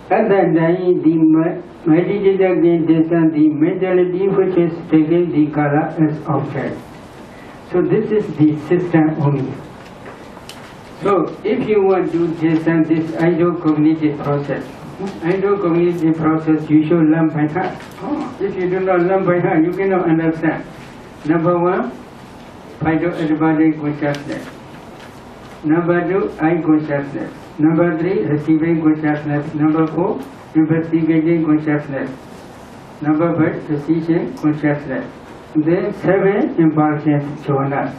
At that time, the meditator can discern the mentality which is taking the color as object. So this is the system only. So if you want to discern this cognitive process, you should learn by heart. If you do not learn by heart, you cannot understand. Number one, phyto-adaptive consciousness. Number two, eye consciousness. Number three, receiving consciousness. Number four, investigating consciousness. Number five, decision consciousness. Then seven, impulsions join us.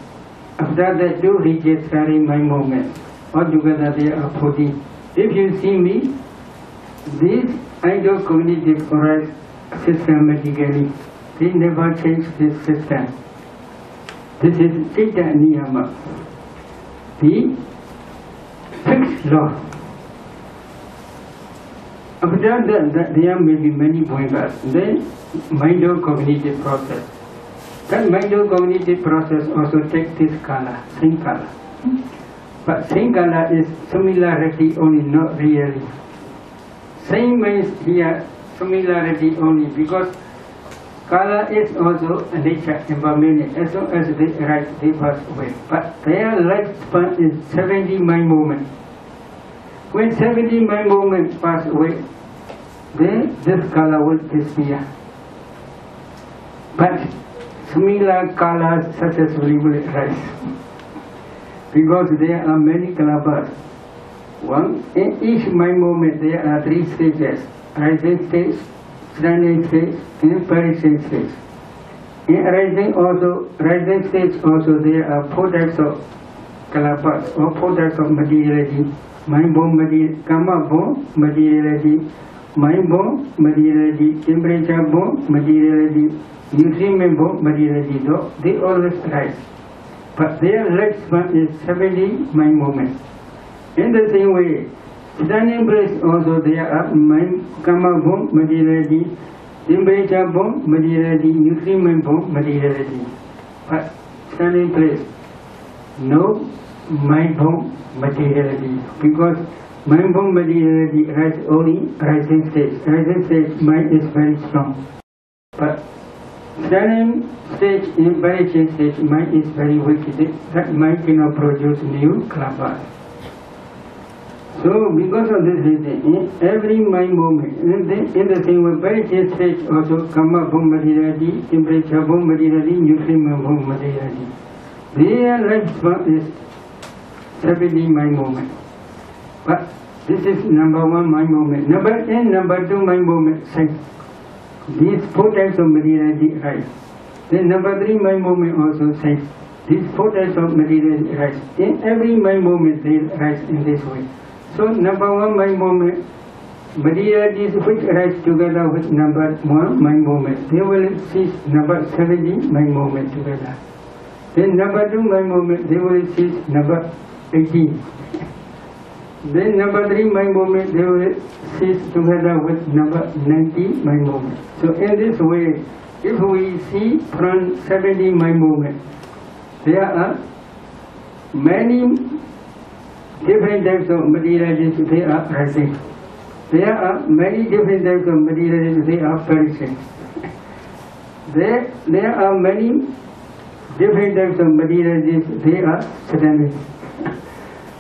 After that, two registering mind movements. Altogether, there are 14. If you see me, these cognitive arise systematically. They never change this system. This is Chitta Niyama, the fixed law. After that, there may be many pointers. Then, mind-cognitive process. That mind-cognitive process also takes this color, same color. But same color is similarity only, not really. Same means here similarity only because color is also a nature impermanent. As long as they arise, they pass away. But their lifespan is 70 mind moments. When 70 mind moments pass away, then this color will disappear. But similar colors successfully will arise. Because there are many colors. One, in each mind moment there are 3 stages: rising stage, standing stage, and perishing stage. In rising stage also there are 4 types of kalabas or 4 types of materiality: mind-born materiality, karma-born materiality, mind-born materiality, temperature-born materiality, nutriment-born materiality. They always rise. But their lifespan is 70 mind moments. In the same way, standing place also there are mind karma-born materiality, temperature-born materiality, nutriment-born materiality. But standing place, no mind-born materiality, because mind-born materiality has only rising stage. Rising stage mind is very strong. But standing stage in perishing stage mind is very weak. That mind cannot produce new kalabas. So because of this reason, in every mind moment, in the same way, perishing stage also karma-born materiality, temperature-born materiality, nutriment-born materiality. Their lifespan is 70 mind moment. But this is number 1 mind moment. Number 2 mind moment, sense. These 4 types of materiality rise. Then number 3 mind moment also sense. These 4 types of materiality rise. In every mind moment they rise in this way. So number 1 mind moment, materialities which rise together with number 1 mind moment, they will cease number 70 mind moment together. Then number 2 mind moment, they will cease number 18. Then number 3 mind moment, they will cease together with number 90 mind moment. So in this way, if we see from 70 mind moment, there are many different types of materialities, they are rising. There are many different types of materialities, they are perishing. There are many different types of materialities, they are standing.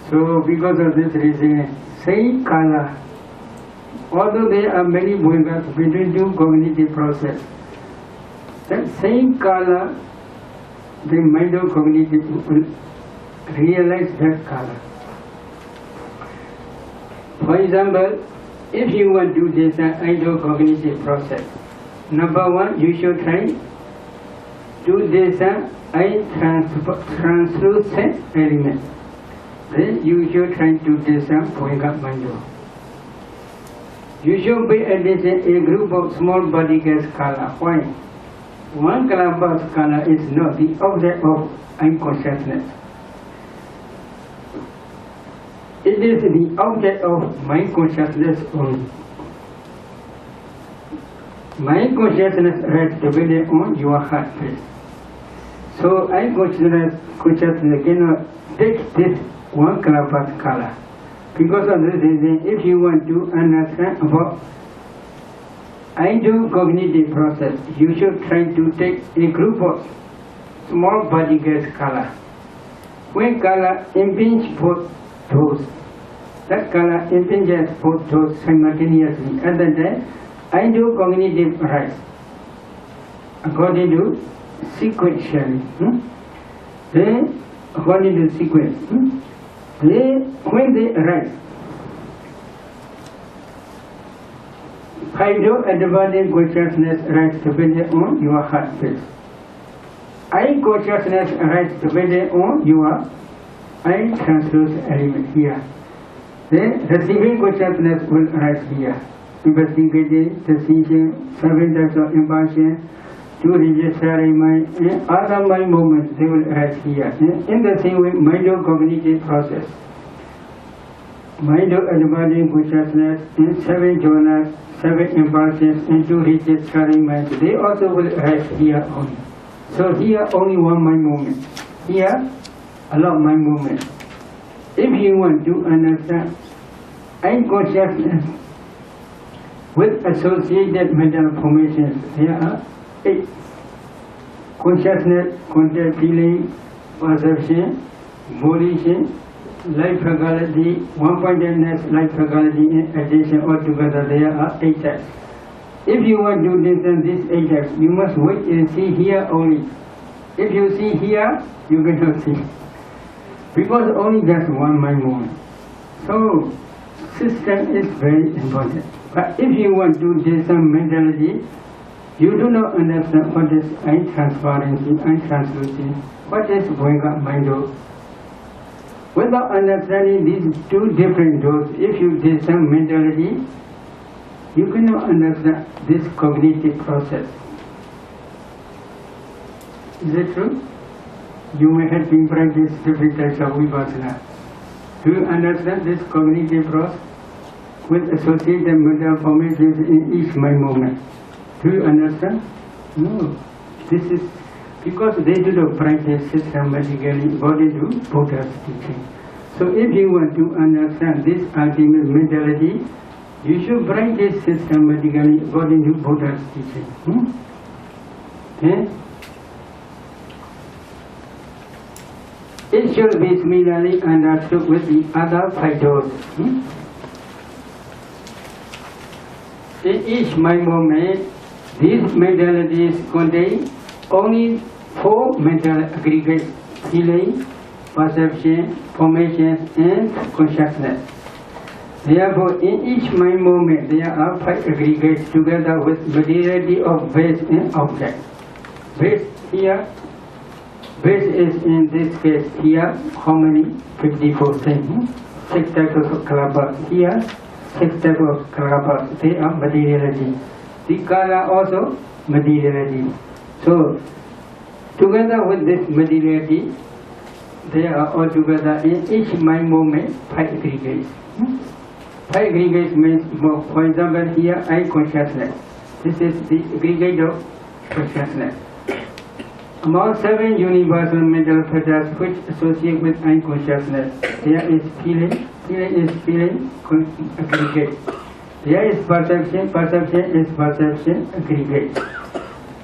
So because of this reason, same color, although there are many pointers between 2 cognitive process, that same color, the mind-cognitive will realize that color. For example, if you want to design cognitive process, number 1, you should try to design a translucent element. Then you should try to design Poingat Mando. You should pay attention a group of small particles color. Why? One kalabas color is not the object of unconsciousness. It is the object of mind consciousness only. Mind consciousness rests dependent on your heart face. So unconsciousness cannot take this one kalabas color. Because of this reason, if you want to understand about I do cognitive process, you should try to take a group of small particles color. When color impinges both toes, that color impinges both toes simultaneously. At that time, I do cognitive arise according to sequentially. Then, according to sequence, when they arise, hydro-adaptive consciousness arises depending on your heart space. Eye consciousness arises depending on your eye translucent element here. Then receiving consciousness will arise here. Investigating, decision, 7 types of impulsion, to registering mind, and other mind movements, they will arise here. In the same way, mind-cognitive process. Mind-adaptive consciousness in 7 journals, 7 impulsions into registering mind, they also will arise here only. So here only one mind movement. Here a lot of mind movement. If you want to understand eye consciousness with associated mental formations, there are 8. Consciousness, contact, feeling, perception, volition, life faculty, one-pointedness, life faculty, and attention altogether, there are 8 types. If you want to listen these 8 types, you must wait and see here only. If you see here, you cannot see. Because only just one mind movement. So, system is very important. But if you want to discern mentality, you do not understand what is eye transparency, eye translucency, what is Vega mind. Without understanding these 2 different doors, if you discern mentality, you cannot understand this cognitive process. Is it true? You may have been practiced different types of vipassana. Do you understand this cognitive process with associated mental formations in each mind movement? Do you understand? No. This is because they do not practice systematically according to Buddha's teaching. So if you want to understand this ultimate mentality, you should practice systematically according to Buddha's teaching. Okay? It should be similarly understood with the other 5 doors. In each mind movement, these mentalities contain only 4 mental aggregates: feeling, perception, formation, and consciousness. Therefore, in each mind movement, there are 5 aggregates together with materiality of base and object. Base here, base is in this case here, how many? 54 things. 6 types of kalabas. Here, 6 types of kalabas. They are materiality. The color also materiality. So, together with this materiality, they are all together in each mind movement 5 aggregates. 5 aggregates means, for example, here eye consciousness. This is the aggregate of consciousness. Among 7 universal mental factors which associate with eye consciousness, there is feeling. Feeling is feeling aggregate. There is perception. Perception is perception aggregate.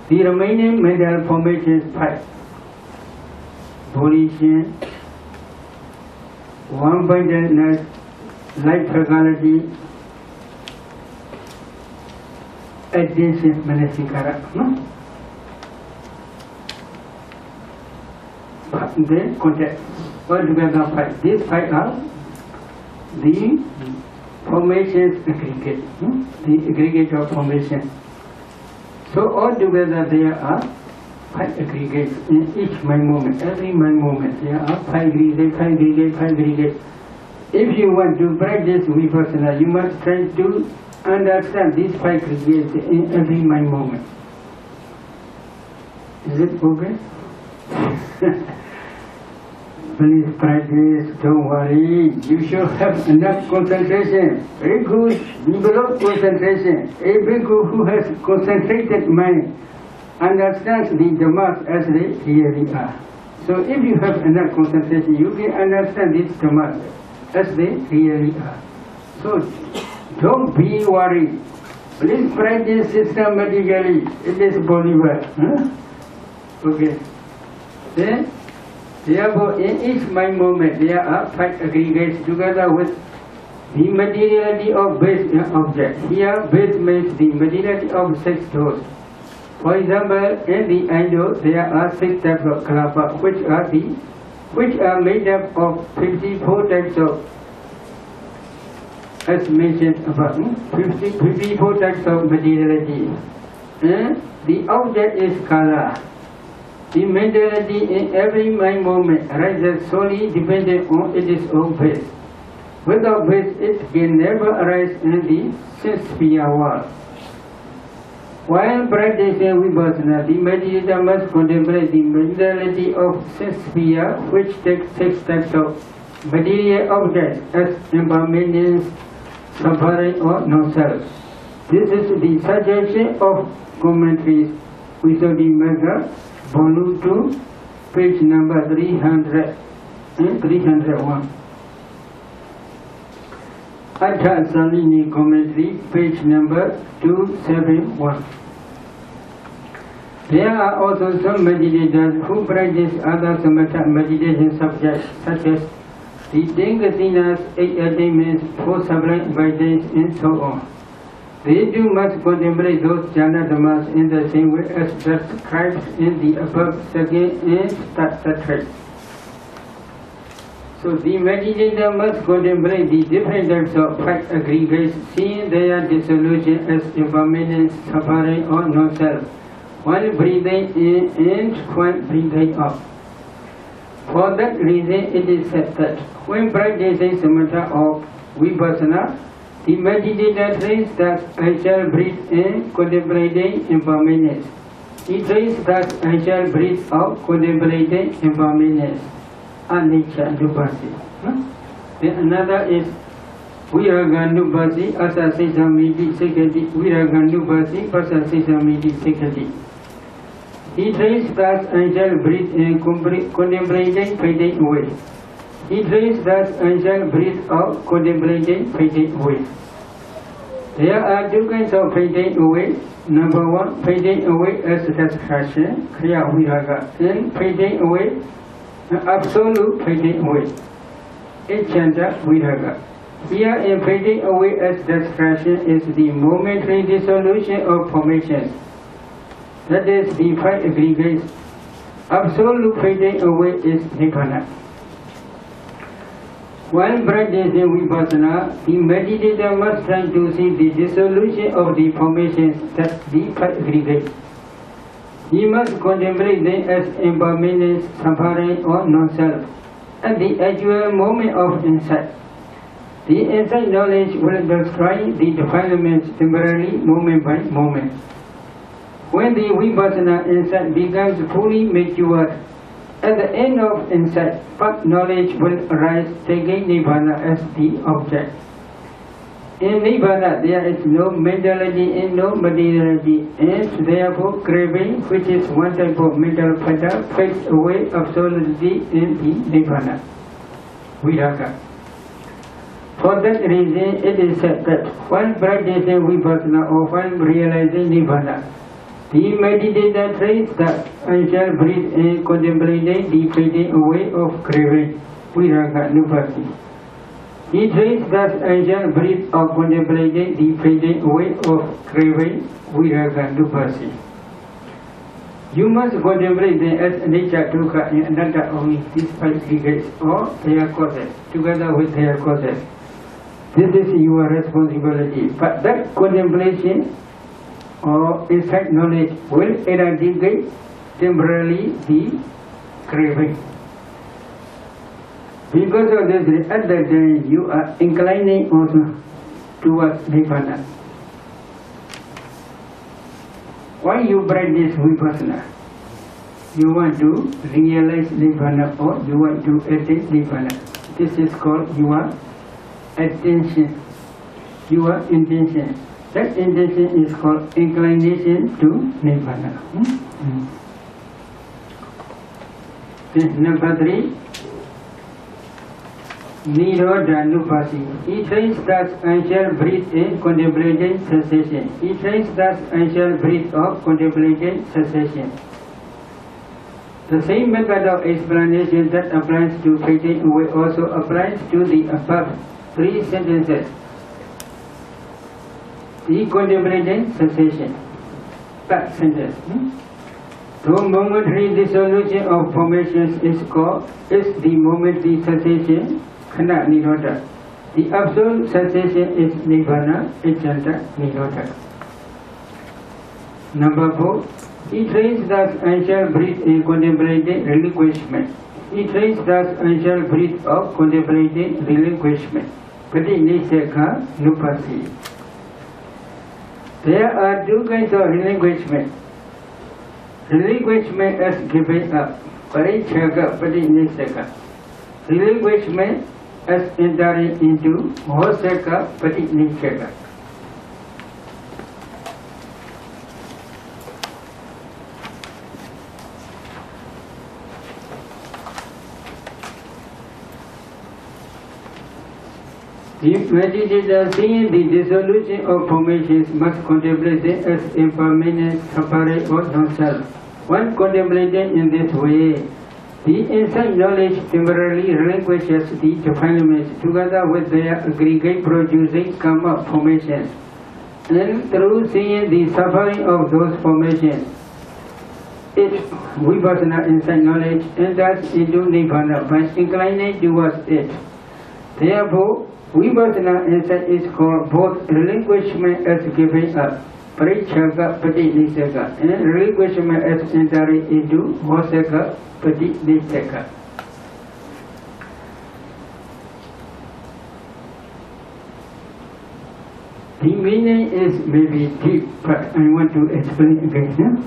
The remaining mental formations 5. Volition, one-pointedness, life faculty, attention, manasikara. Then contact. Altogether 5. These 5 are the formations aggregate. The aggregate of formation. So altogether there are 5 aggregates in each mind movement. Every mind movement there are 5 aggregates, 5 aggregates, 5 aggregates. If you want to practice vipassana, you must try to understand these 5 aggregates in every mind movement. Is it okay? Please practice, don't worry. You should have enough concentration. Very good. Develop concentration. A bhikkhu who has concentrated mind understands the Dhammas as they really are. So if you have enough concentration, you can understand these Dhammas as they really are. So don't be worried. Please practice systematically. It is possible. Okay. Then, therefore, in each mind moment, there are 5 aggregates together with the materiality of base object. Here, base means the materiality of 6 doors. For example, in the angel, there are 6 types of kalapa, which are made up of 54 types of, as mentioned above, 54 types of materiality. The object is kala. The mentality in every mind moment arises solely dependent on its own base. Without base, it can never arise in the sense sphere world. While practicing vipassana, the meditator must contemplate the mentality of sense sphere, which takes 6 types of material objects as impermanence, suffering, or non-self. This is the suggestion of commentaries Visuddhimagga, volume 2, page number 300 and 301. Atha Salini commentary, page number 271. There are also some meditators who practice other samatha meditation subjects such as the Dengasinas, 8 attainments, 4 sublime visions, and so on. They too must contemplate those jhana dhammas in the same way as described in the above second and third tract. So the meditator must contemplate the different types of 5 aggregates, seeing their dissolution as impermanence, suffering, or non-self, while breathing in and while breathing out. For that reason, it is said that when practicing samatha or vipassana, the meditator trains that I shall breathe in, contemplating impermanence. He trains that I shall breathe out, contemplating impermanence. Anicca Nubhasi. Then another is Viraga Nubhasi, Asasisa Miti Sekati, Viraga Nubhasi, Pasasisa Miti Sekati. He trains that I shall breathe in, contemplating fading away. He trains that I shall breathe out, contemplating fading away. There are 2 kinds of fading away. Number 1, fading away as distraction, Kriya Viraga, and fading away, absolute fading away, Echanta Viraga. Here in fading away as distraction is the momentary dissolution of formations. That is the 5 aggregates. Absolute fading away is Nibbana. While practicing vipassana, the meditator must try to see the dissolution of the formations, that's the 5 aggregates. He must contemplate them as impermanence, suffering, or non-self at the actual moment of insight. The insight knowledge will destroy the defilements temporarily, moment by moment. When the vipassana insight becomes fully matured, at the end of insight, but knowledge will arise, taking Nibbana as the object. In Nibbana, there is no mentality and no materiality, and therefore craving, which is one type of mental fetter, fades away absolutely in the Nibbana, Viraga. For that reason, it is said that while practicing vipassana or while realizing Nibbana, the meditator trains that I shall breathe in, contemplating the fading away of craving, Viraga Nubhasi. He trains that I shall breathe out, contemplating the fading away of craving, Viraga Nubhasi. You must contemplate them as anicca, dukkha, and anatta only, these 5 aggregates, or their causes, together with their causes. This is your responsibility. But that contemplation or insight knowledge will eradicate temporarily the craving. Because of this, at that time you are inclining also towards Nibbana. Why you practice vipassana? You want to realize Nibbana or you want to attain Nibbana. This is called your attention, your intention. That intention is called inclination to Nibbana. Then number 3, Nirodhanupasi. He trains thus and shall breathe in contemplating cessation. He trains thus and shall breathe off contemplating cessation. The same method of explanation that applies to fading away also applies to the above 3 sentences. The contemplating cessation. That sentence. The momentary dissolution of formations is the momentary cessation, khana nirodha. The absolute cessation is nibbana, echanta nirodha. Number 4. He trains thus and shall breathe in contemplating relinquishment. He trains thus and shall breathe off contemplating relinquishment. Patiniseka nupasi. There are 2 kinds of relinquishment. Relinquishment as giving up. Parichaka patiniseka. Relinquishment as entering into hoseka patiniseka. The meditator seeing the dissolution of formations must contemplate them as impermanent, separate or non-self. One contemplating in this way, the insight knowledge temporarily relinquishes the defilements together with their aggregate producing karma formations. And through seeing the suffering of those formations, it, vipassana insight knowledge, enters into nibbana by inclining towards it. Therefore, vipassana insight is called both relinquishment as giving up, parichaka patiniseka, and relinquishment as entering into hoseka patiniseka. The meaning is maybe deep, but I want to explain again.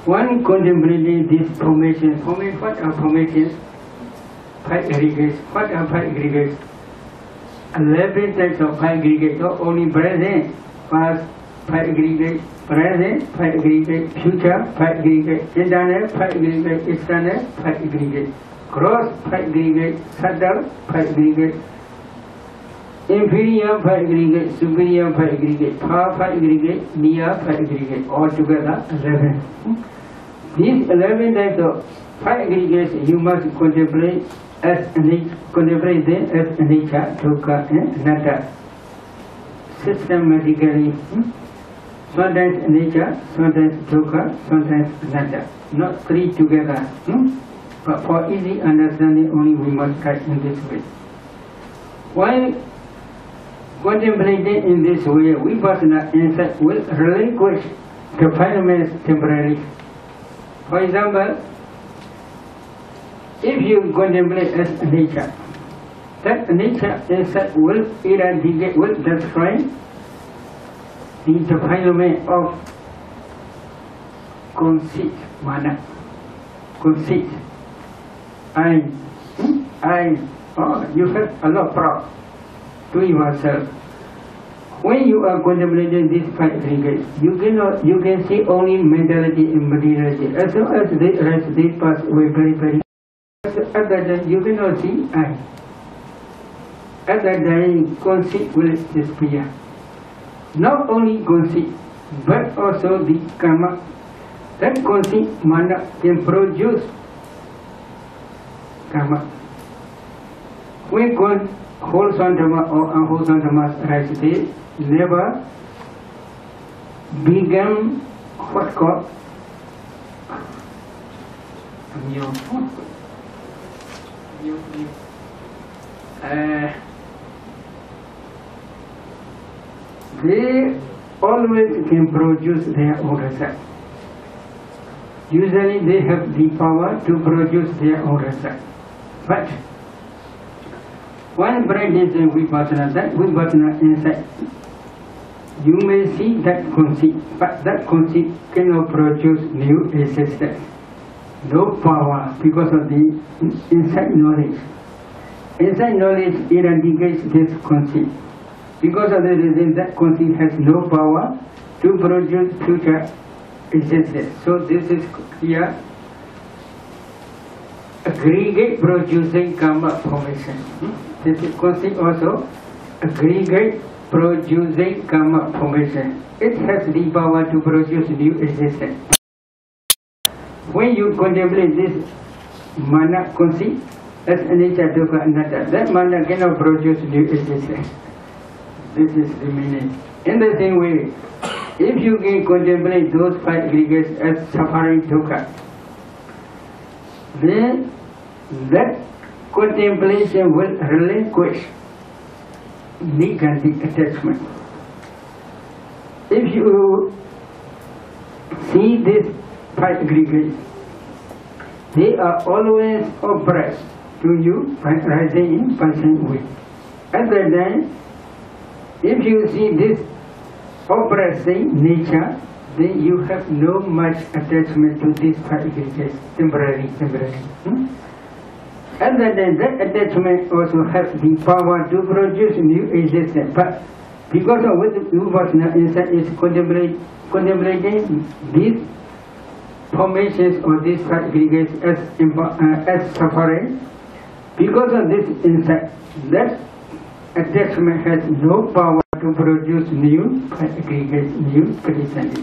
One contemplating these formations. What are formations? 5 aggregates. What are 5 aggregates? 11 types of 5 aggregates. So only present, past, 5 aggregates, present, 5 aggregates, future, 5 aggregates, internal, 5 aggregates, external, 5 aggregates, gross, 5 aggregates, subtle, 5 aggregates, inferior, 5 aggregates, superior, 5 aggregates, far, 5 aggregates, near, 5 aggregates, altogether 11. These 11 types of 5 aggregates you must contemplate as contemplate them as anicca, dukkha, and anatta. Systematically, sometimes anicca, sometimes dukkha, sometimes anatta. Not 3 together. But for easy understanding, only we must write in this way. While contemplating in this way, vipassana insight will relinquish defilements temporarily. For example, if you contemplate as anicca, that anicca insight will eradicate, will destroy the defilement of conceit, mana, conceit. You have a lot of proud to yourself. When you are contemplating these 5 aggregates, you can see only mentality and materiality. As soon as they pass away very, very. At that time, you cannot see I. At that time, conceit will disappear. Not only conceit, but also the karma. That conceit, mana, can produce karma. When wholesome Dhamma or unwholesome Dhamma arise, they never become what called they always can produce their own result. Usually they have the power to produce their own result. But one practice in vipassana, that vipassana insight, you may see that conceit, but that conceit cannot produce new existence. No power because of the insight knowledge. Insight knowledge eradicates this conceit. Because of the reason that conceit has no power to produce future existence. So this is here aggregate producing karma formation. This concept also aggregate producing karma formation. It has the power to produce new existence. When you contemplate this mana concept as anicca dukkha anatta, that mana cannot produce new existence. This is the meaning. In the same way, if you can contemplate those five aggregates as suffering dukkha, then that contemplation will relinquish negative attachment. If you see these five aggregates, they are always oppressed to you by rising in passing way. At that time, if you see this oppressing nature, then you have no much attachment to these five aggregates, temporary. And then that attachment also has the power to produce new existence. But because of what Vipassana inside is contemplating these formations or these five aggregates as suffering, because of this insight, that attachment has no power to produce new five aggregates, new conditions.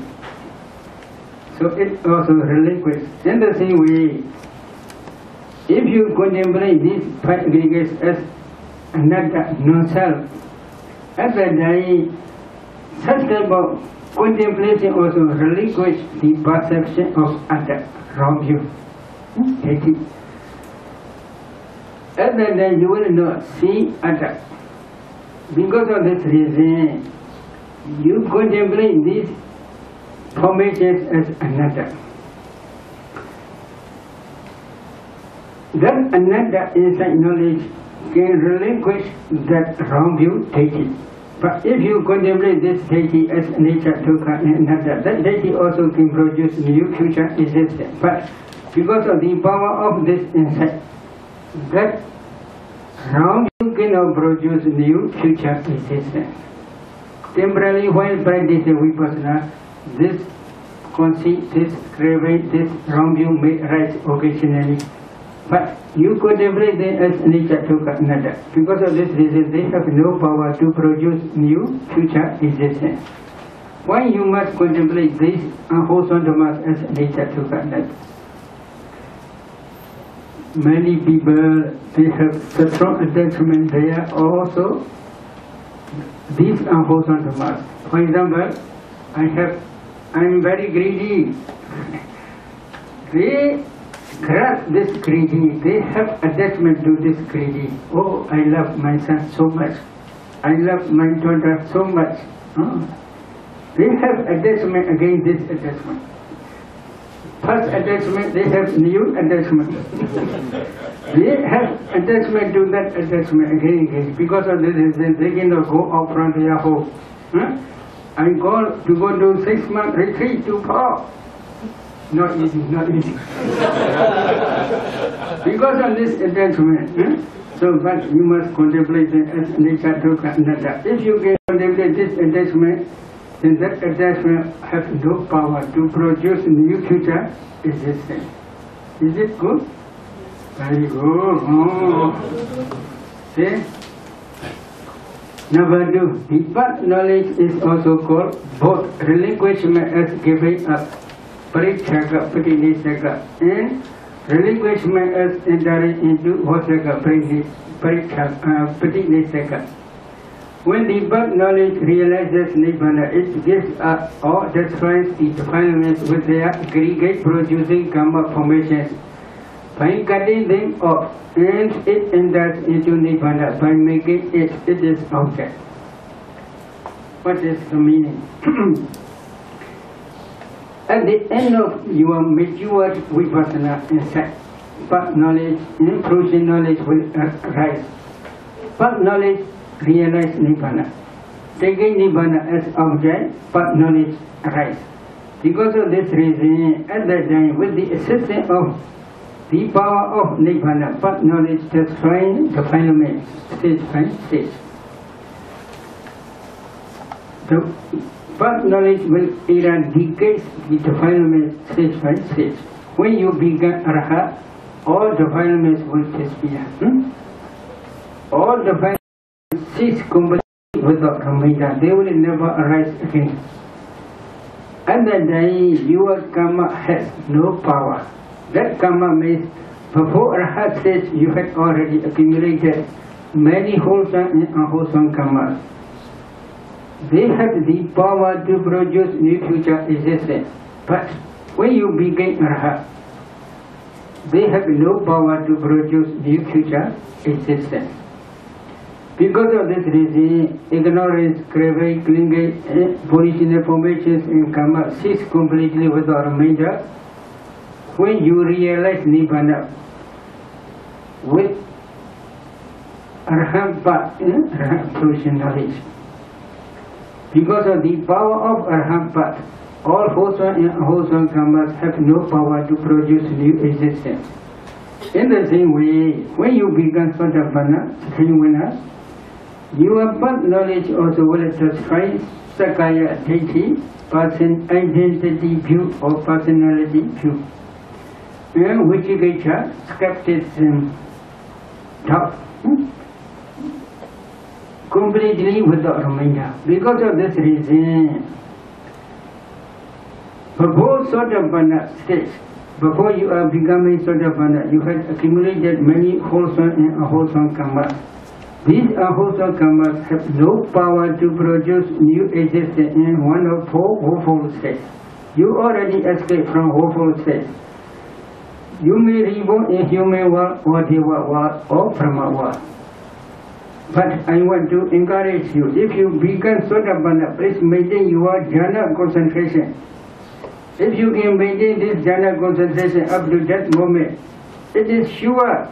So it also relinquishes. In the same way, if you contemplate these five aggregates as anatta, non-self, at that time, such type of contemplation also relinquishes the perception of atta, wrong view. At that time, you will not see atta. Because of this reason, you contemplate these formations as anatta. That anatta insight knowledge can relinquish that wrong view deity. But if you contemplate this deity as nature, dukkha, and anatta, that deity also can produce new future existence. But because of the power of this insight, that wrong view cannot produce new future existence. Temporarily, while practicing Vipassana, this conceit, this craving, this wrong view may arise occasionally. But you contemplate them as anicca, dukkha, anatta. Because of this reason, they have no power to produce new future existence. Why you must contemplate these unwholesome dhammas as anicca, dukkha, anatta? Many people, they have such strong attachment there also. These unwholesome dhammas. For example, I am very greedy. They grasp this greedy, they have attachment to this greedy. Oh, I love my son so much. I love my daughter so much. They have attachment against this attachment. First attachment, they have new attachment. They have attachment to that attachment again. Because of this reason, they cannot go out from their home. I go to 6-month retreat to Paul. Not easy, not easy. Because of this attachment, so but you must contemplate it as anicca, dukkha, anatta. If you can contemplate this attachment, then that attachment has no power to produce new future existence. Is it good? Very good. See? Number 2, deeper knowledge is also called both relinquishment as giving up, paricchaka, patinissaka, and relinquishment as entering into vosaka, patinissaka. When deeper knowledge realizes nibbana, it gives up or destroys the defilements with their aggregate producing karma formations by cutting them off, and it enters into nibbana by making it its object. What is the meaning? At the end of your mature Vipassana insight, path knowledge, intrusion knowledge will arise. Path knowledge realize nibbana. Taking nibbana as object, path knowledge arises. Because of this reason, at that time, with the assistance of the power of nibbana, path knowledge destroying the defilement stage by stage. The path knowledge will eradicate the defilement stage by stage. When you become arhat, all defilements will disappear. all the five cease completely without remainder. They will never arise again. At that day, your karma has no power. That karma means before Arhat stage, you had already accumulated many wholesome and unwholesome karmas. They have the power to produce new future existence. But when you became Arhat, they have no power to produce new future existence. Because of this reason, ignorance, craving, clinging, volitional formations and karma cease completely without remainder. When you realize Nibbana with Arhat Path, fruition knowledge. Because of the power of Arhat Path, all wholesome and unwholesome karmas have no power to produce new existence. In the same way, when you become Sotapanna, Srimana, your path knowledge also will satisfy Sakaya Deity, person identity view or personality view. And Vicikiccha, skepticism, doubt, completely without remainder. Because of this reason, before Sotapanna stage, before you are becoming Sotapanna, you have accumulated many wholesome and unwholesome karmas. These unwholesome karmas have no power to produce new existence in one of four woeful states. You already escaped from woeful states. You may reborn in human world or Deva world or Brahma world. But I want to encourage you, if you become Sotapanna, please maintain your jhana concentration. If you can maintain this jhana concentration up to that moment, it is sure,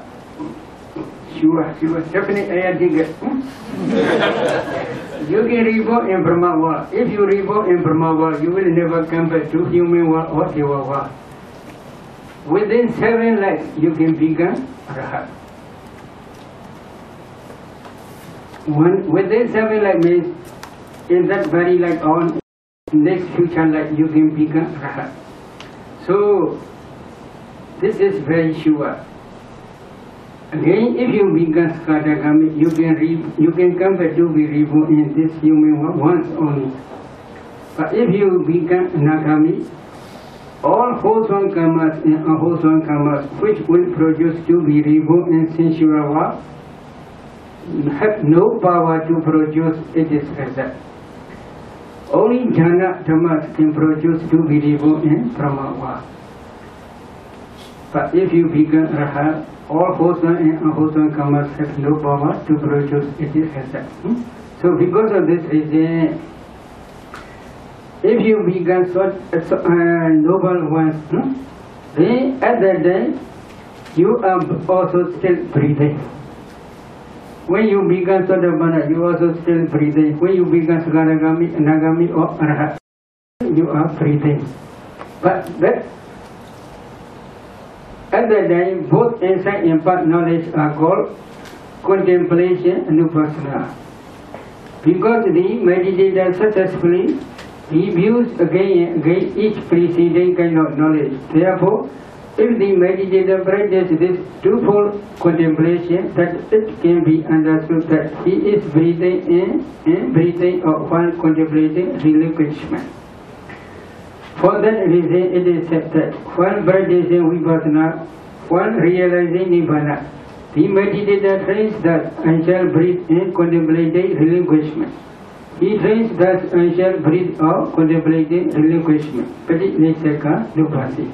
definitely I think it. You can reborn in Brahma world. If you reborn in Brahma world, you will never come back to human world or Deva world. Within 7 lives, you can become Arhat. Within 7 lives means, in that very life on next future life, you can become Arhat. So, this is very sure. Again, if you become Skatagami, you can come back to be reborn in this human world once only. But if you become Nagami, all wholesome karmas and unwholesome karmas which will produce to be reborn in sensual world have no power to produce its result. Only jhana dhammas can produce to be reborn in Brahma world. But if you become Arhat, all wholesome and unwholesome karmas have no power to produce its result. So because of this reason, if you become noble ones, then at that time you are also still breathing. When you become Sotapanna, you are also still breathing. When you become Sakadagami, Nagami or Arhat, you are breathing. But at that time, both insight and path knowledge are called contemplation and vipassana. Because the meditator successfully reviews again and again each preceding kind of knowledge. Therefore, if the meditator practices this twofold contemplation, that it can be understood that he is breathing in and breathing out while contemplating relinquishment. For that reason, it is said that while practicing vipassana, while realizing nibbana, the meditator trains that I shall breathe in contemplating relinquishment. He trains thus I shall breathe out contemplating relinquishment. Paticca Nupasi.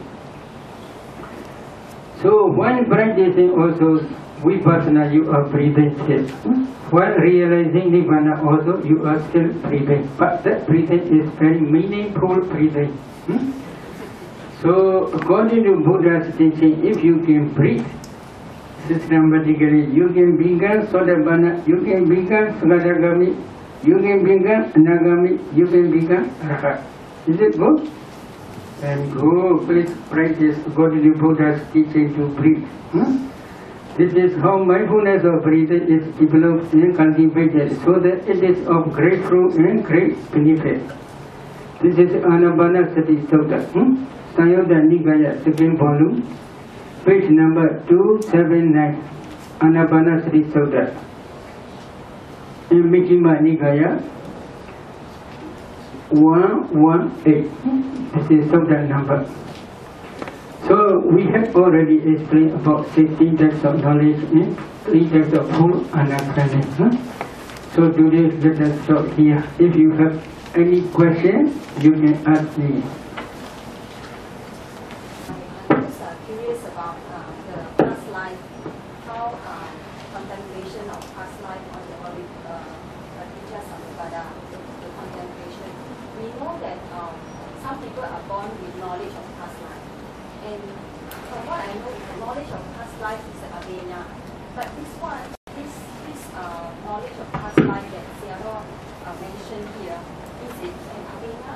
So when practicing also vipassana, you are breathing still. While realizing nibbana also, you are still breathing. But that breathing is very meaningful breathing. So according to Buddha's teaching, if you can breathe systematically, you can become Sotapanna, you can become Sakadagami, you can become Nagami, you can become Arhat. Is it good? And go, please practice according to Buddha's teaching to breathe. This is how mindfulness of breathing is developed and cultivated, so that it is of great fruit and great benefit. This is Anapanasati Sutta, Sayadaw Nikaya, 2nd volume, page number 279, Anapanasati Sutta. in Majjhima Nikaya 118. This is subject number. So we have already explained about 16 types of knowledge and 3 types of full understanding. So today let us stop here. If you have any question, you can ask me. I was curious about the past life, how contemplation of past life on the teachers of the Buddha, the contemplation. We know that some people are born with knowledge of past life. And from what I know, the knowledge of past life is a avena. But this knowledge of past life that Sayadaw mentioned here, is it an avena?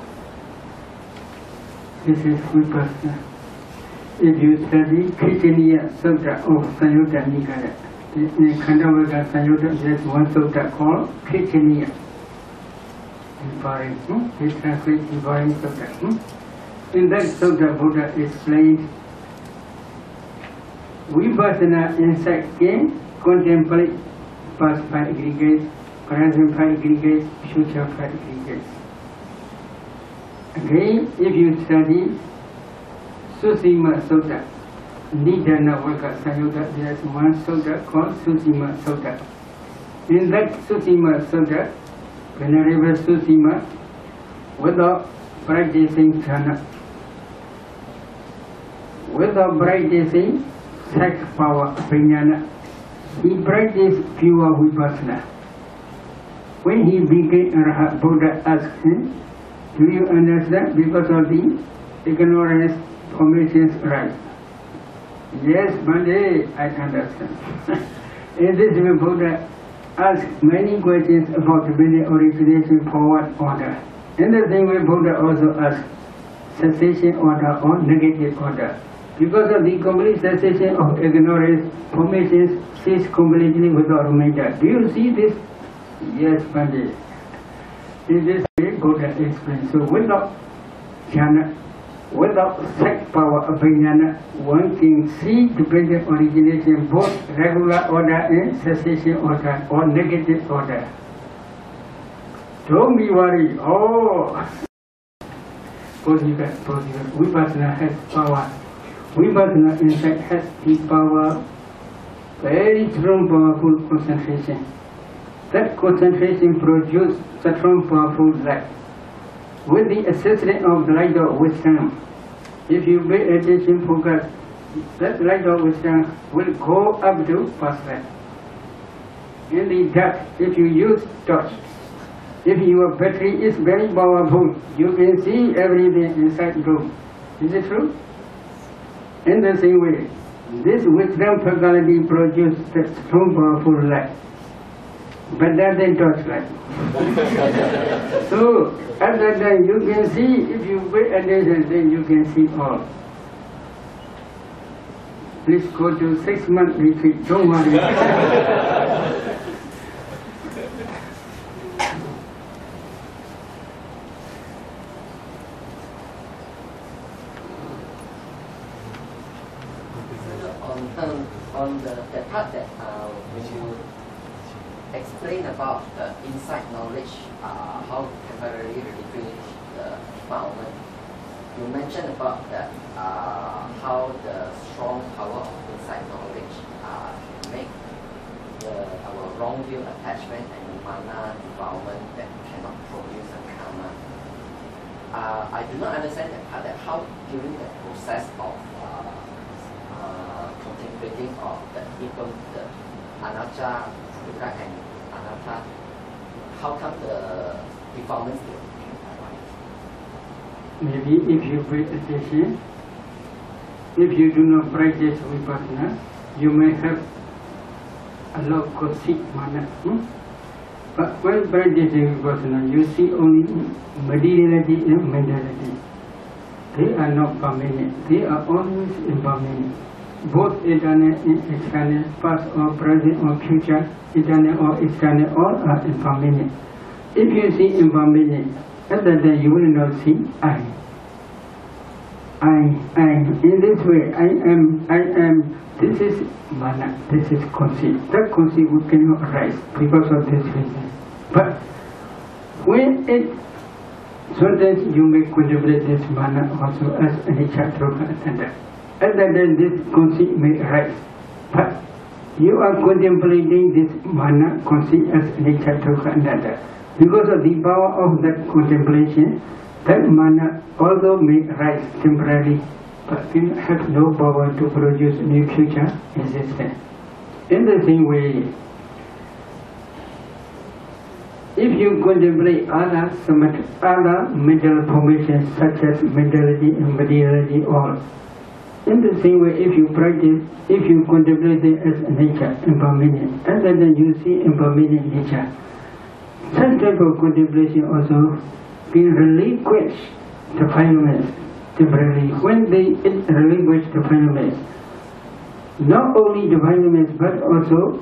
This is vipassana. If you study Krishniya Sutta of Sayadaw Nikaya, in Khandavaka Sayadaw, there's one sutta called Krishniya. It translates Divine Sutta. In that sutta, Buddha explains vipassana insight can contemplate past 5 aggregates, present 5 aggregates, future 5 aggregates. Again, if you study Susima Sutta, Nidana Vaka Sayuddha, there is one sutta called Susima Sutta. In that Susima Sutta, Venerable Susima, without practicing jhana, without practicing sex power, vijnana, he practiced pure vipassana. When he became Arhat, Buddha asked him, do you understand? Because of the ignorance, formations arise. Yes, Bande, I understand. In this way, Buddha asked many questions about the origination, forward order. In the same way, Buddha also asked cessation order or negative order. Because of the complete cessation of ignorance, formations cease completely without remainder. Do you see this? Yes, Pandit. In this way, Buddha explains. So without jhana, without sex power of vijnana, one can see dependent origination, both regular order and cessation order or negative order. Don't be worried. Oh, vipassana has power. Vipassana in fact has the power, very strong, powerful concentration. That concentration produces a strong, powerful light. With the assistance of the light of wisdom, if you pay attention, focus, that light of wisdom will go up to past life. In the dark, if you use torch, if your battery is very powerful, you can see everything inside the room. Is it true? In the same way, this wisdom faculty produces a strong, powerful light, better than torchlight. So, at that time you can see, if you pay attention, then you can see all. Please go to 6-month retreat, don't worry. On the part that when you explain about the insight knowledge, how temporarily relinquish the defilement, you mentioned about that how the strong power of insight knowledge make our wrong view attachment and mana defilement that cannot produce a karma. I do not understand that part, that how during the process of contemplating of the anatta, dukkha and anatta, how come the defilements can arise? Maybe if you pay attention, if you do not practice vipassana, you may have a lot of conceit, mana. But when practicing vipassana, you see only materiality and mentality. They are not permanent. They are always impermanent. Both eternal and external, past or present or future, eternal or external, all are impermanent. If you see impermanent, at that time you will not see I. In this way, I am, this is mana, this is conceit. That conceit cannot arise because of this reason. But when it, sometimes you may contemplate this mana also as anicca, dukkha, anatta. Other than this conceit may arise. But you are contemplating this mana conceit as anicca, dukkha, anatta. Because of the power of that contemplation, that mana although may arise temporarily, but will have no power to produce new future existence. In the same way, if you contemplate other mental formations such as mentality and materiality, all, in the same way, if you practice, if you contemplate it as nature, impermanent, and then you see impermanent nature, such type of contemplation also can relinquish defilements temporarily. When they relinquish defilements, not only defilements but also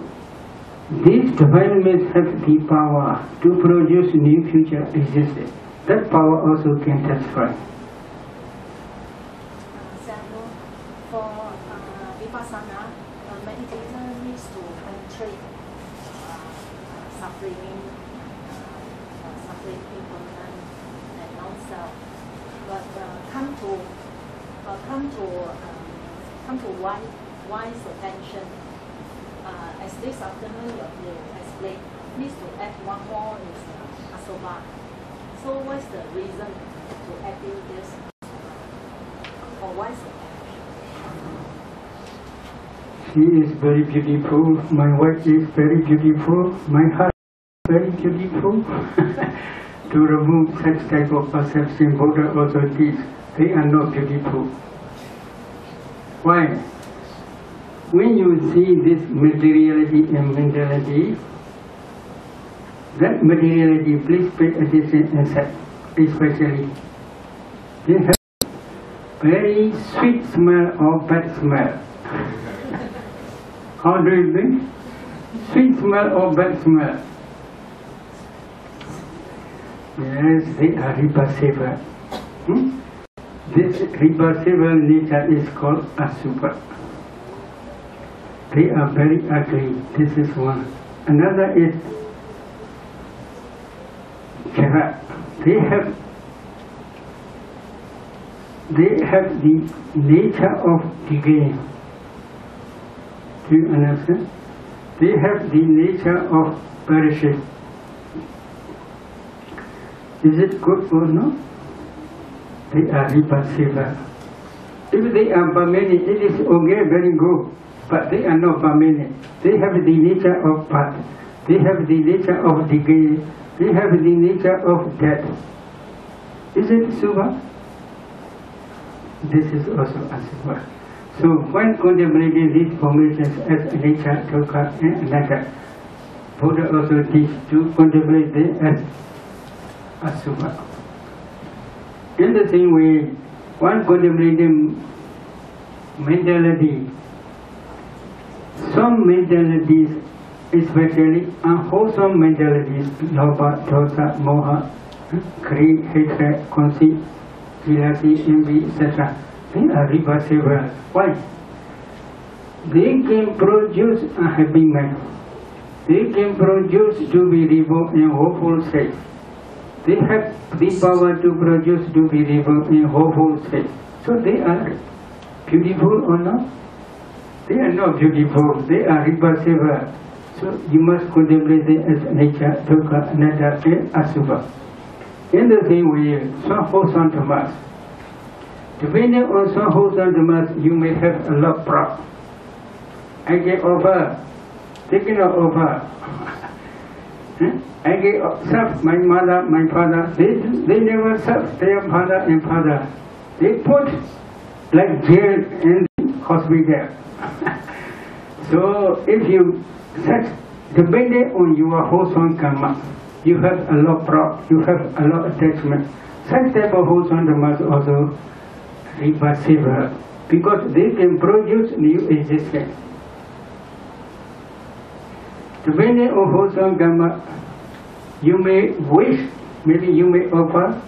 these defilements have the power to produce new future existence. That power also can testify. Sayadaw, for vipassana, meditator needs to penetrate suffering, impermanent, and non-self. But come to wise attention. As this afternoon you explained, needs to add one more is asoba. So what's the reason to add in this for wise attention? She is very beautiful, my wife is very beautiful, my heart is very beautiful. To remove such type of perception, Buddha also teaches, they are not beautiful. Why? When you see this materiality and mentality, that materiality, please pay attention inside, especially. They have very sweet smell or bad smell. How do you think? Sweet smell or bad smell? Yes, they are repulsive. This repulsive nature is called asubha. They are very ugly. This is one. Another is jara. They have the nature of decay. Do you understand? They have the nature of perishing. Is it good or not? They are repulsive. If they are permanent, it is okay, very good. But they are not permanent. They have the nature of birth. They have the nature of decay. They have the nature of death. Is it subha? This is also asubha. So when contemplating these formations as nature, dukkha, and anatta, Buddha also teaches to contemplate them as asubha. In the same way, one contemplating mentality, some mentalities, especially unwholesome mentalities, lobha, dosa, moha, greed, hatred, conceit, jealousy, envy, etc., they are reversible. Why? They can produce a happy mind. They can produce to be reborn in hopeful state. They have the power to produce to be reborn in hopeful state. So they are beautiful or not? They are not beautiful, they are repulsive. So you must contemplate them as nature, dukkha, anatta, and asubha. In the same way, some wholesome dhammas. Depending on some wholesome dhammas, you may have a lot of pride. I get over, taking over. I get serve my mother, my father. They never serve their mother and father. They put like jail in hospital. So if you such depending on your wholesome karma, you have a lot of pride, you have a lot of attachment. Such type of wholesome dhammas also repulsive because they can produce new existence. Depending on wholesome karma, you may wish, maybe you may offer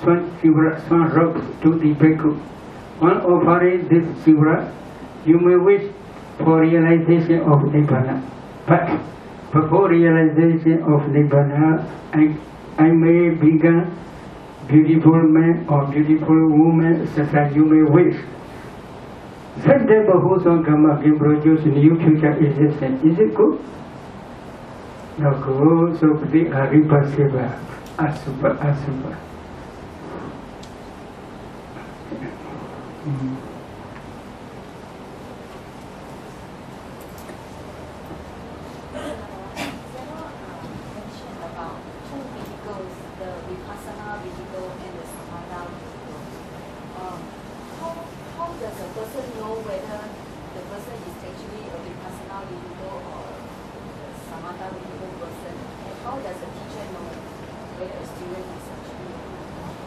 some robes to the bhikkhu. On offering this sivra, you may wish for realization of nibbana. But before realization of Nibbana, I may become beautiful man or beautiful woman, such as you may wish. Such type of wholesome karma can produce new future existence. Is it good? No good, so they are reversible. Asubha.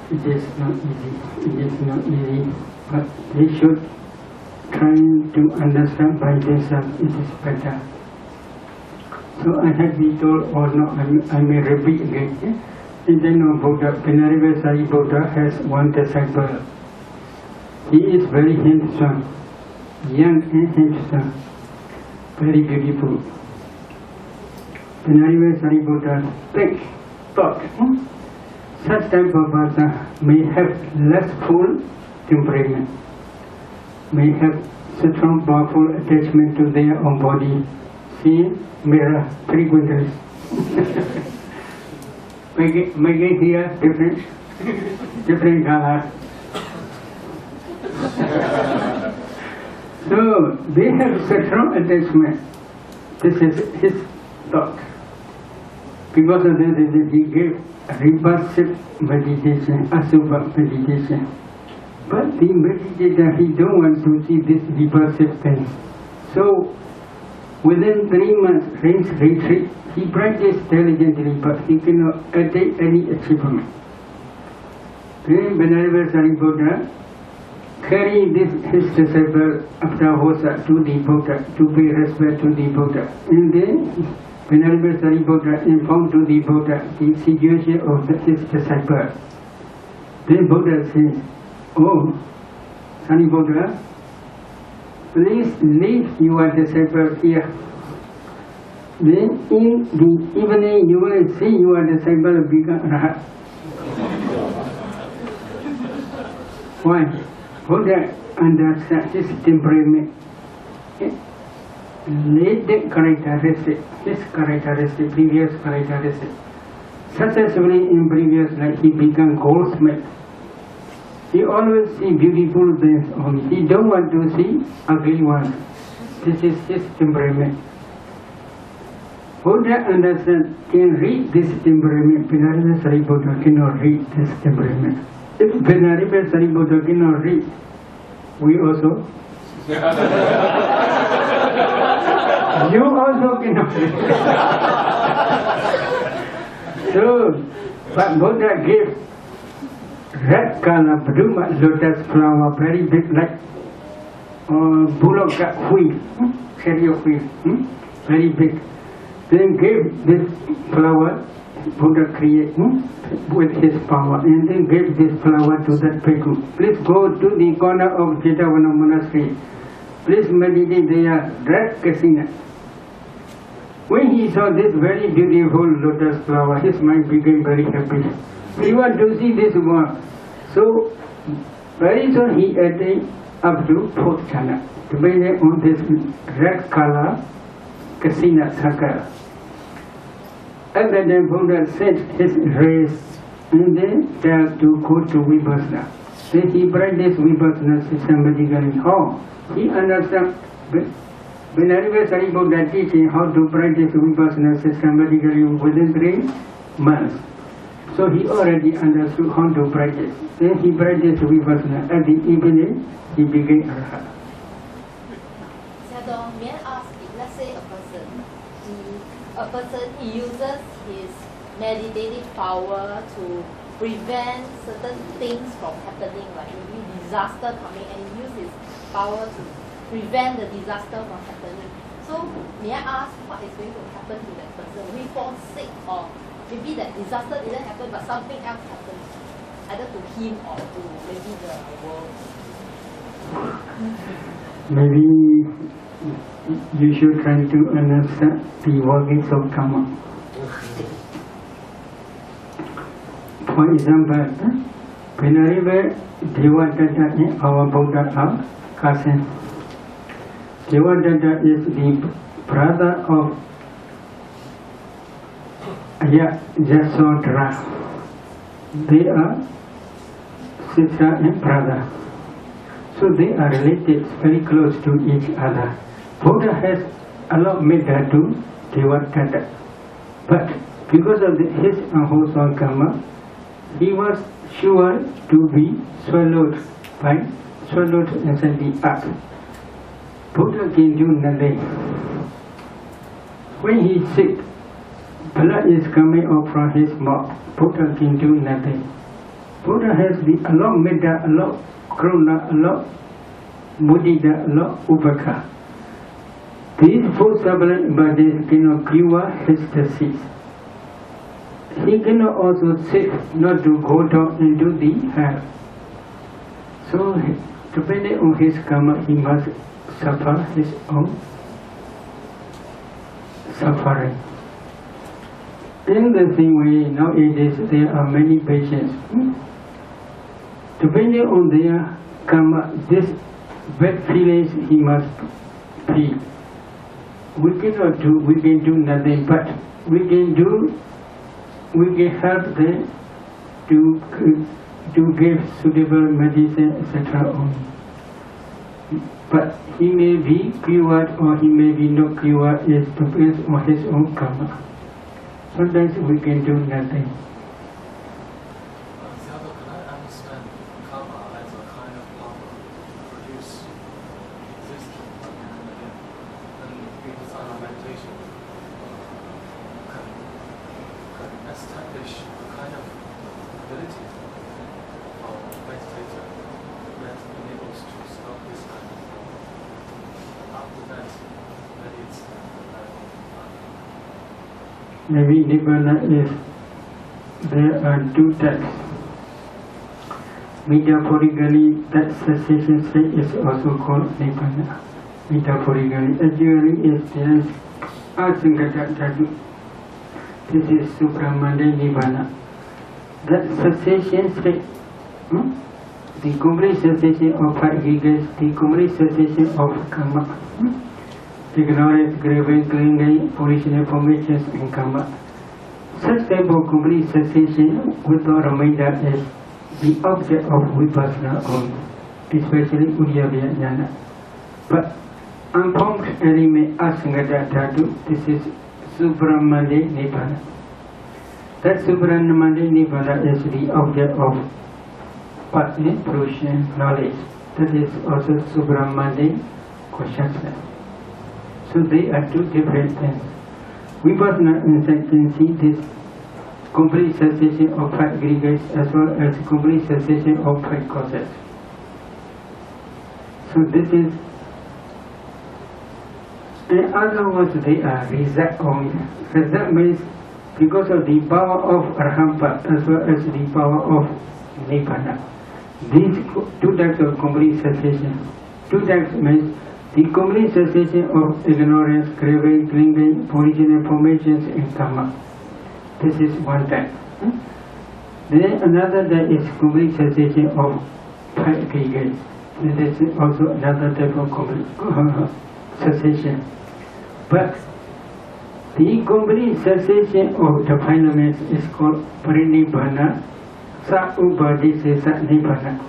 It is not easy, but they should try to understand by themselves. It is better. So I have been told, or no, I may repeat again. In the name of Buddha, Venerable Sayadaw has one disciple. He is very handsome, young and handsome, very beautiful. Venerable Sayadaw thought, such type of person may have less full temperament, may have strong, powerful attachment to their own body. See mirror frequently. Make it here different color. So they have strong attachment. This is his thought. Because of that, he gave repulsive meditation, asubha meditation. But the meditator, he don't want to see this repulsive thing. So within 3 months, range retreat, he practiced diligently, but he cannot attain any achievement. Then Venerable Sayadaw carried his disciple after Hosa to the Buddha, to pay respect to the Buddha. And then Venerable Sayadaw informed to the Buddha the situation of his disciple. Then Buddha says, "Oh, Sayadaw, please leave your disciple here. Then in the evening you will see your disciple become Rahat." Why? Buddha understands his temperament. Latent characteristic, his characteristic, previous characteristic. Successfully in previous life he became goldsmith. He always see beautiful things only. He don't want to see ugly ones. This is his temperament. Buddha understands, can read this temperament. Venerable Sayadaw cannot read this temperament. If Venerable Sayadaw cannot read, we also. You also cannot read. So, but Buddha gave red color Brahma lotus flower, very big, like bullock wheel, chariot wheel, very big. Then gave this flower, Buddha create with his power, and then gave this flower to that bhikkhu. Please go to the corner of Jetavana monastery. Please meditate there, red kasina. When he saw this very beautiful lotus flower, his mind became very happy. He wanted to see this one. So, very soon he attained up to 4th jhana, depending on this red color kasina circle. At that time, Buddha set his rays and then tried to go to Vipassana. Then he practiced Vipassana systematically. How? He understood Venerable Sayadaw teaching how to practice Vipassana systematically within 3 months. So he already understood how to practice. Then he practiced Vipassana. At the evening, he became Arhat. Sayadaw, may I ask, if let's say a person uses his meditative power to prevent certain things from happening, like maybe disaster coming, and he uses his power to prevent the disaster from happening. So may I ask, what is going to happen to that person? Will he fall sick, or maybe that disaster didn't happen but something else happened, either to him or to maybe the world? Maybe you should try to understand the workings of karma. For example, whenever Devadatta and our Buddha are cousins, Devadatta is the brother of Yasodhara. They are sister and brother. So they are related very close to each other. Buddha has allowed metta to Devadatta. But because of his unwholesome karma, he was sure to be swallowed inside the earth. Buddha can do nothing. When he is sick, blood is coming out from his mouth. Buddha can do nothing. Buddha has the allowed metta, allowed karuna, allowed mudita, allowed upekha. These four sublime bodies cannot cure his disease. He cannot also save not to go down into the hell. So, depending on his karma, he must suffer his own suffering. In the same way, nowadays there are many patients. Depending on their karma, this bad feelings he must feel. We can do nothing, but we can help them to give suitable medicine, etc. only. But he may be cured or he may be not cured, it depends on his own karma. Sometimes we can do nothing. Sayadaw, can I understand karma as a kind of power to produce existence again and again? And because our meditation can establish a kind of ability for meditator that enables to stop this kind of power. After that, it's Maybe Nibbana is, there are two types. Metaphorically, that cessation state is also called Nibbana. Metaphorically, actually is there Asangata Dhatu. This is supramundane Nibbana. That cessation state, the complete cessation of aggregates, the complete cessation of karma. Ignorance, craving, clinging, original formations and karma. Such type of complete cessation without remainder is the object of vipassana only, especially Uddiyabhya Jnana. But unformed element Asangata Dhatu, this is supramundane Nibbana. That supramundane Nibbana is the object of partly fruition knowledge. That is also supramundane consciousness. So they are two different things. Vipassana insight can see this complete cessation of five aggregates as well as complete cessation of five causes. So this is, in other words, they are result only. Result means because of the power of Arhampa as well as the power of Nibbana. These two types of complete cessation. Two types means the complete cessation of ignorance, craving, clinging, original formations and karma. This is one type. Then another type is complete cessation of five aggregates. This is also another type of complete cessation. But the complete cessation of the filaments is called parinibbana, sa-upadisesa nibbana.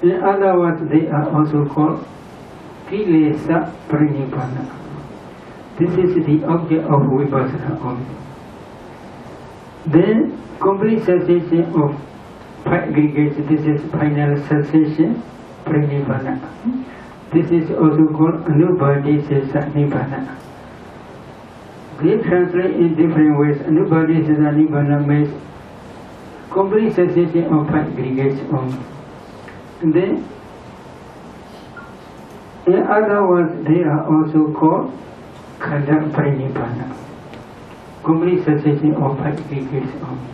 In other words, they are also called kilesa parinibbana. This is the object of vipassana only. Then complete cessation of five aggregates, this is final cessation, parinibbana. This is also called anubhadisesa nibbana. They translate in different ways. Anubhadisesa nibbana means complete cessation of five aggregates only. And then, in other words, they are also called khanda parinibbana. Complete cessation of five aggregates only.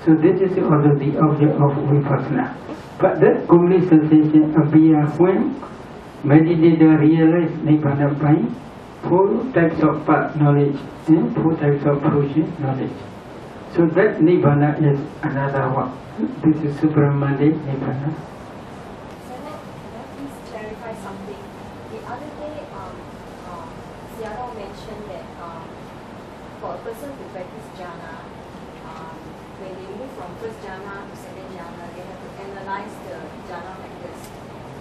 So this is also the object of vipassana. But that complete sensation appears when meditator realize Nibbana by 4 types of path knowledge and 4 types of process knowledge. So that Nibbana is another one. This is Subramanic Nibbana. Can I please clarify something? The other day, Sayadaw mentioned that for a person who practice jhana, when they move from first jhana to second jhana, they have to analyze the jhana factors.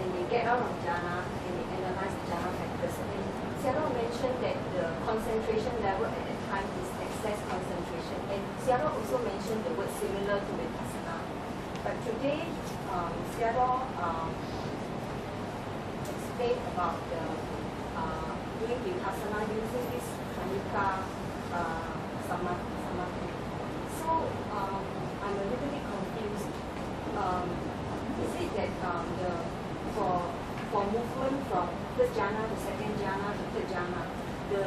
And they get out of jhana and they analyze the jhana factors. And Sayadaw mentioned that the concentration level at that time is excess concentration. And Sayadaw also mentioned the word similar to vipassana. But today, Sayadaw explained about the doing vipassana using this kanika samadhi. So I'm a little bit confused. Is it that for movement from first jhana to second jhana to third jhana, the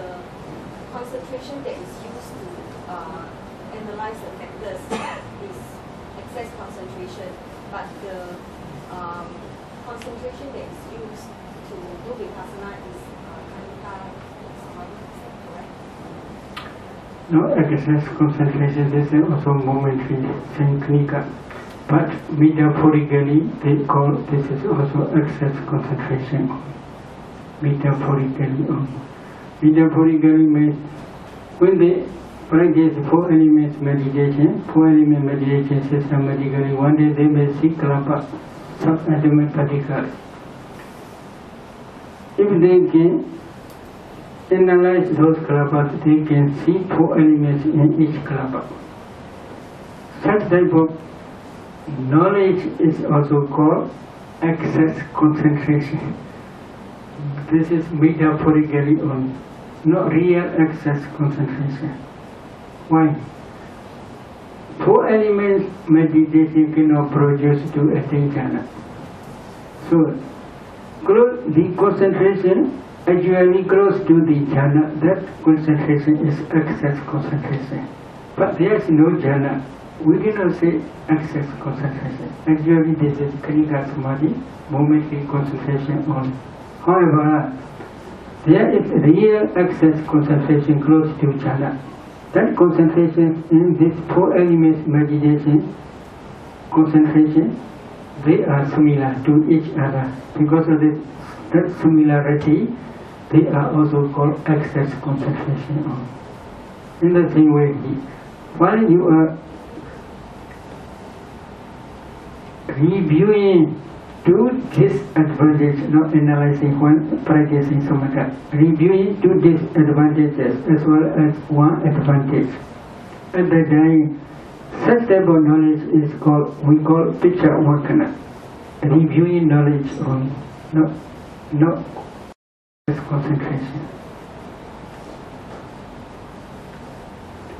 concentration that is used to analyze the factors is excess concentration, but the concentration that is used to do vipassana is kanika samadhi. Is that correct? No excess concentration, this is also momentary kanika. But metaphorically, they call this is also excess concentration. Metaphorically only. Metaphorically means when they practice 4 elements meditation, 4 element meditation systematically, one day they may see kalapa, sub-element particles. If they can analyze those kalapas, they can see 4 elements in each kalapa. Such type of knowledge is also called excess concentration. This is metaphorically only, not real excess concentration. Why? 4 elements meditation cannot produce to attain jhana. So, the concentration actually close to the jhana, that concentration is excess concentration. But there is no jhana. We cannot say excess concentration. Actually, this is kanika samadhi, momentary concentration only. However, there is real excess concentration close to jhana. That concentration in this 4 elements meditation concentration, they are similar to each other. Because of that similarity, they are also called excess concentration only. In the same way, while you are reviewing 2 disadvantages, not analyzing when practicing samatha, reviewing 2 disadvantages as well as 1 advantage. At the time, such type of knowledge is called, we call picture vakana, reviewing knowledge only, not concentration.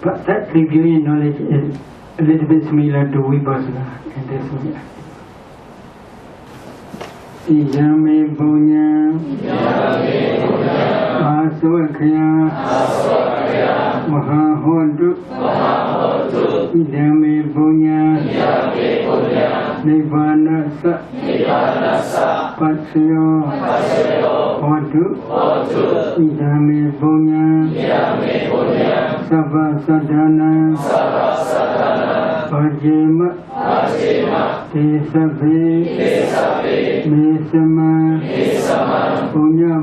But that reviewing knowledge is a little bit similar to vipassana in this way. Iyame punya aswakya mahahodu Iyame punya nibbana sa patsyo hodu Iyame punya sabha sadhana Pajema Tesabe Mesama Punya